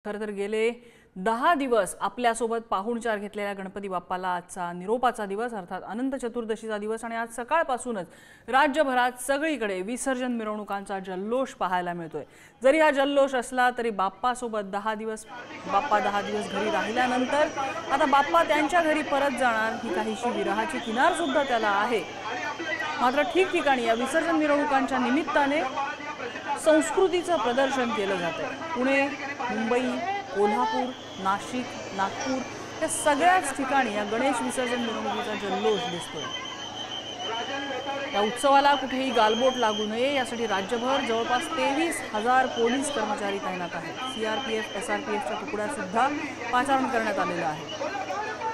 खरं तर गेले 10 दिवस आपल्यासोबत पाहुणचार घेतलेल्या गणपती बाप्पाला आजचा निरोपाचा दिवस अर्थात अनंत चतुर्दशीचा दिवस आणि आज सकाळपासूनच राज्यभरात सगळीकडे विसर्जन मिरवणुकांचा जल्लोष पाहायला मिळतोय। जरी हा जल्लोष असला तरी बाप्पासोबत 10 दिवस घरी राहिल्यानंतर आता बाप्पा त्यांच्या घरी परत जाणार ही काहीशी विरहाची किनार सुद्धा त्याला आहे। मात्र ठिकठिकाणी या विसर्जन मिरवणुकांच्या निमित्ताने संस्कृतीचं प्रदर्शन केलं जातं। पुणे, मुंबई, कोल्हापूर, नाशिक, नागपूर या सगळ्याच ठिकाणी या गणेश विसर्जन मिरवणुकीचा जल्लोष दिसतोय। या उत्सवाला कुठेही गालबोट लागू नये यासाठी राज्यभर जवळपास 23,000 पोलीस कर्मचारी तैनात आहेत। सीआरपीएफ, एसआरपीएफच्या तुकड्या सुद्धा पाचारण करण्यात आलेल्या आहे।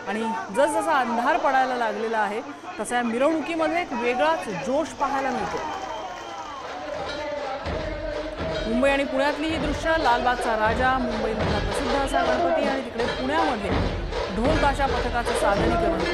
आणि जसजसा अंधार पडायला लागलेला आहे तसा या मिरवणुकीमध्ये एक वेगळाच जोश पाहायला मिळतो। मुंबई आणि पुण्यातली ही दृश्य, लालबागचा राजा, मुंबईमधला प्रसिद्ध असा गणपती आणि तिकडे पुण्यामध्ये ढोल ताशा पथकाचं सादरीकरण।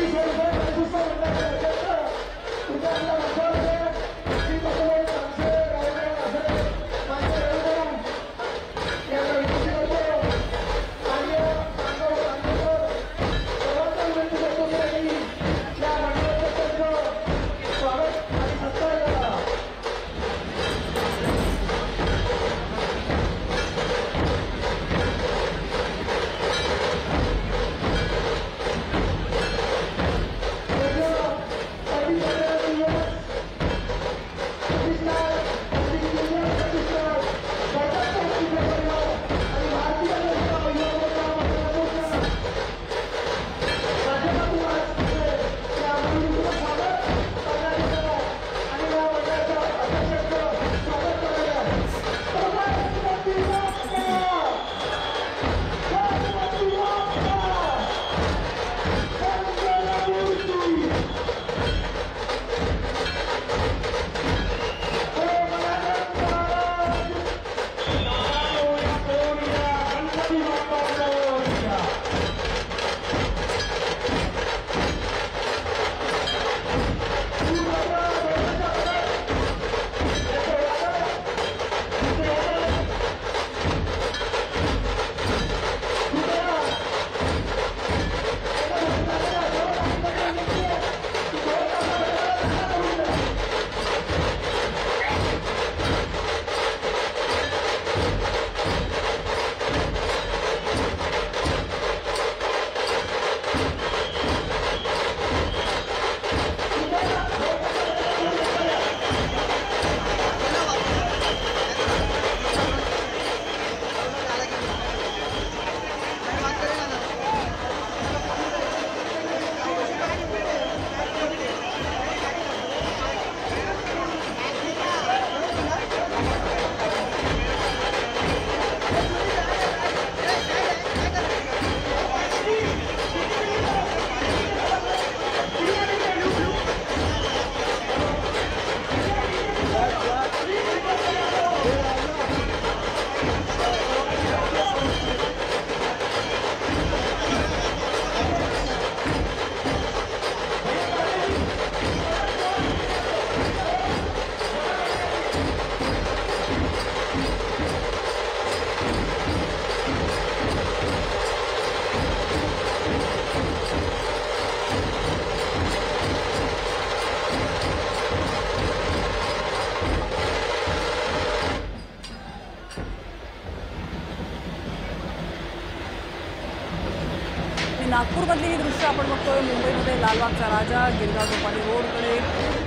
नागपूरमधली ही दृश्य आपण बघतोय। मुंबईमध्ये लालबागचा राजा गिरगाव चौपाटी रोडकडे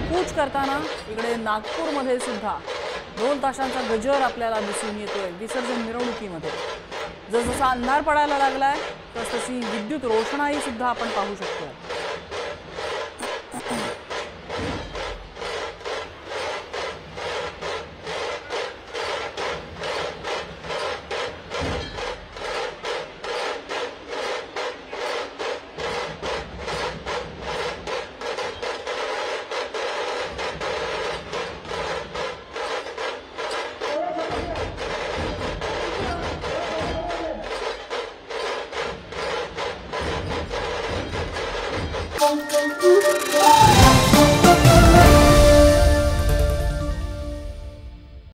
कूच करताना इकडे नागपूरमध्ये सुद्धा ढोल ताशांचा गजर आपल्याला दिसून येतोय विसर्जन मिरवणुकीमध्ये। जसजसा अंधार पडायला लागलाय तसतशी विद्युत रोषणाई सुद्धा आपण पाहू शकतो। Thank you.